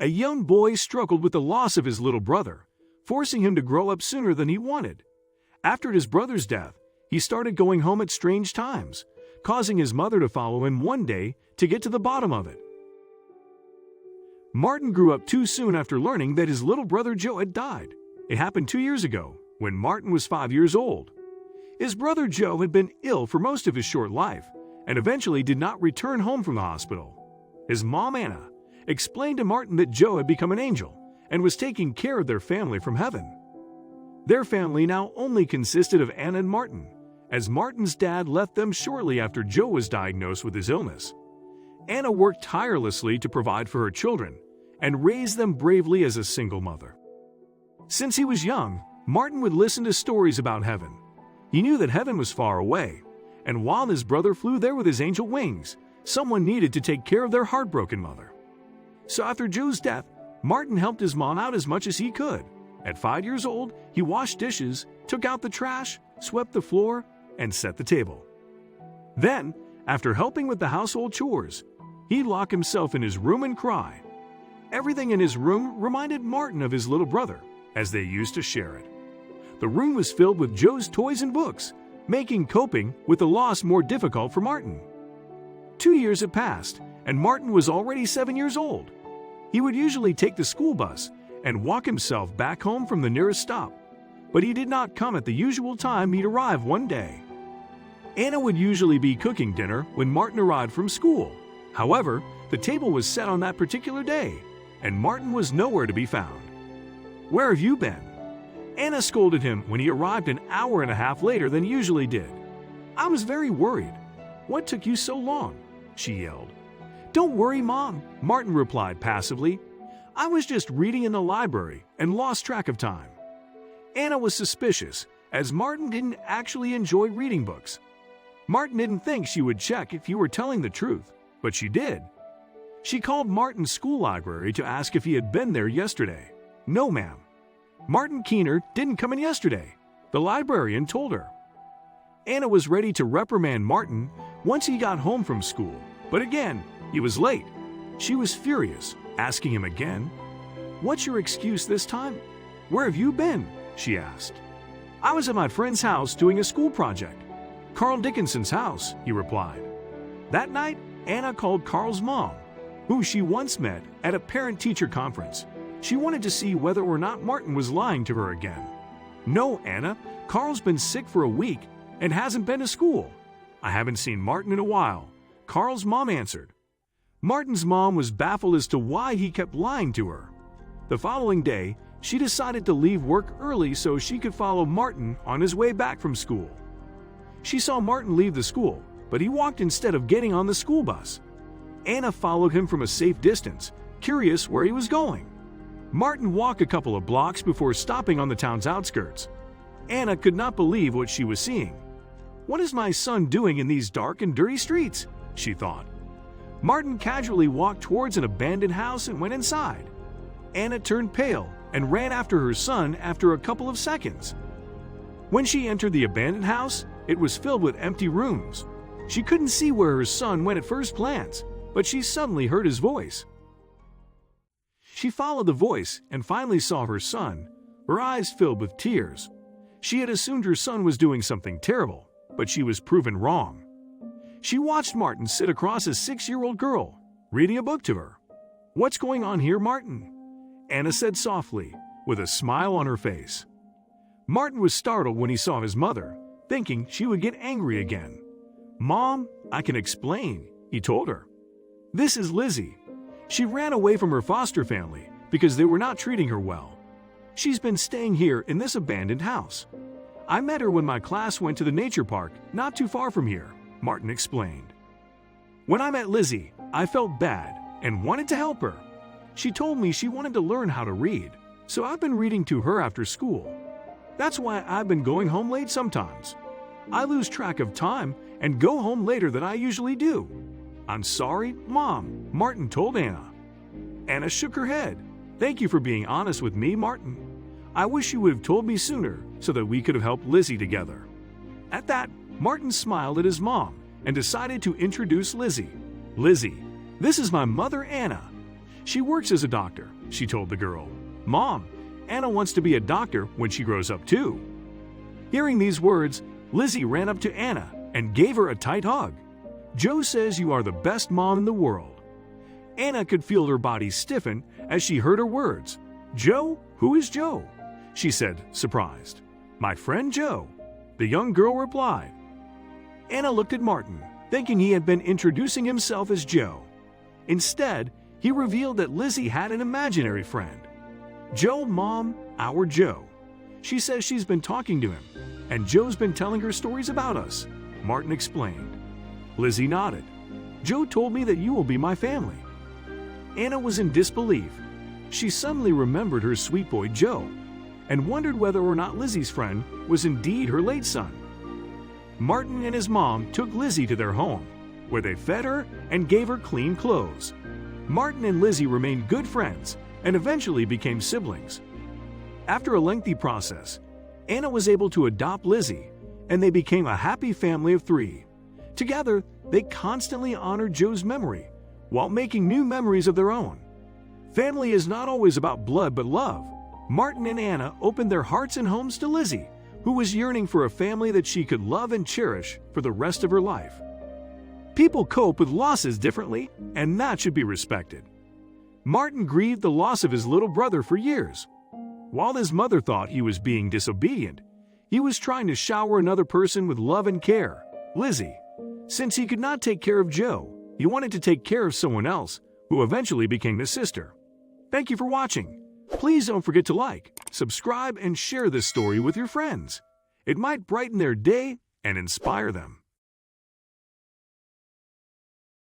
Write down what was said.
A young boy struggled with the loss of his little brother, forcing him to grow up sooner than he wanted. After his brother's death, he started going home at strange times, causing his mother to follow him one day to get to the bottom of it. Martin grew up too soon after learning that his little brother Joe had died. It happened 2 years ago, when Martin was 5 years old. His brother Joe had been ill for most of his short life, and eventually did not return home from the hospital. His mom, Anna, explained to Martin that Joe had become an angel and was taking care of their family from heaven. Their family now only consisted of Anna and Martin, as Martin's dad left them shortly after Joe was diagnosed with his illness. Anna worked tirelessly to provide for her children and raise them bravely as a single mother. Since he was young, Martin would listen to stories about heaven. He knew that heaven was far away, and while his brother flew there with his angel wings, someone needed to take care of their heartbroken mother. So after Joe's death, Martin helped his mom out as much as he could. At 5 years old, he washed dishes, took out the trash, swept the floor, and set the table. Then, after helping with the household chores, he'd lock himself in his room and cry. Everything in his room reminded Martin of his little brother, as they used to share it. The room was filled with Joe's toys and books, making coping with the loss more difficult for Martin. 2 years had passed, and Martin was already 7 years old. He would usually take the school bus and walk himself back home from the nearest stop, but he did not come at the usual time he'd arrive one day. Anna would usually be cooking dinner when Martin arrived from school. However, the table was set on that particular day, and Martin was nowhere to be found. "Where have you been?" Anna scolded him when he arrived an hour and a half later than he usually did. "I was very worried. What took you so long?" she yelled. "Don't worry, Mom," Martin replied passively. "I was just reading in the library and lost track of time." Anna was suspicious, as Martin didn't actually enjoy reading books. Martin didn't think she would check if you were telling the truth, but she did. She called Martin's school library to ask if he had been there yesterday. "No, ma'am. Martin Keener didn't come in yesterday," the librarian told her. Anna was ready to reprimand Martin once he got home from school, but again, he was late. She was furious, asking him again, "What's your excuse this time? Where have you been?" she asked. "I was at my friend's house doing a school project. Carl Dickinson's house," he replied. That night, Anna called Carl's mom, who she once met at a parent-teacher conference. She wanted to see whether or not Martin was lying to her again. "No, Anna, Carl's been sick for a week and hasn't been to school. I haven't seen Martin in a while," Carl's mom answered. Martin's mom was baffled as to why he kept lying to her. The following day, she decided to leave work early so she could follow Martin on his way back from school. She saw Martin leave the school, but he walked instead of getting on the school bus. Anna followed him from a safe distance, curious where he was going. Martin walked a couple of blocks before stopping on the town's outskirts. Anna could not believe what she was seeing. "What is my son doing in these dark and dirty streets?" she thought. Martin casually walked towards an abandoned house and went inside. Anna turned pale and ran after her son after a couple of seconds. When she entered the abandoned house, it was filled with empty rooms. She couldn't see where her son went at first glance, but she suddenly heard his voice. She followed the voice and finally saw her son, her eyes filled with tears. She had assumed her son was doing something terrible, but she was proven wrong. She watched Martin sit across a 6-year-old girl, reading a book to her. "What's going on here, Martin?" Anna said softly, with a smile on her face. Martin was startled when he saw his mother, thinking she would get angry again. "Mom, I can explain," he told her. "This is Lizzie. She ran away from her foster family because they were not treating her well. She's been staying here in this abandoned house. I met her when my class went to the nature park not too far from here," Martin explained. "When I met Lizzie, I felt bad and wanted to help her. She told me she wanted to learn how to read, so I've been reading to her after school. That's why I've been going home late sometimes. I lose track of time and go home later than I usually do." "I'm sorry, Mom," Martin told Anna. Anna shook her head. "Thank you for being honest with me, Martin. I wish you would have told me sooner so that we could have helped Lizzie together." At that, Martin smiled at his mom and decided to introduce Lizzie. "Lizzie, this is my mother, Anna. She works as a doctor, she told the girl. Mom, Anna wants to be a doctor when she grows up too. Hearing these words, Lizzie ran up to Anna and gave her a tight hug. Joe says you are the best mom in the world. Anna could feel her body stiffen as she heard her words. Joe? Who is Joe? She said, surprised. My friend Joe, the young girl replied. Anna looked at Martin, thinking he had been introducing himself as Joe. Instead, he revealed that Lizzie had an imaginary friend. Joe, Mom, our Joe. She says she's been talking to him, and Joe's been telling her stories about us, Martin explained. Lizzie nodded. Joe told me that you will be my family. Anna was in disbelief. She suddenly remembered her sweet boy Joe and wondered whether or not Lizzie's friend was indeed her late son. Martin and his mom took Lizzie to their home, where they fed her and gave her clean clothes. Martin and Lizzie remained good friends and eventually became siblings. After a lengthy process, Anna was able to adopt Lizzie, and they became a happy family of 3. Together, they constantly honored Joe's memory while making new memories of their own. Family is not always about blood but love. Martin and Anna opened their hearts and homes to Lizzie, who was yearning for a family that she could love and cherish for the rest of her life. People cope with losses differently, and that should be respected. Martin grieved the loss of his little brother for years. While his mother thought he was being disobedient, he was trying to shower another person with love and care, Lizzie. Since he could not take care of Joe, he wanted to take care of someone else, who eventually became his sister. Thank you for watching. Please don't forget to like, subscribe, and share this story with your friends. It might brighten their day and inspire them.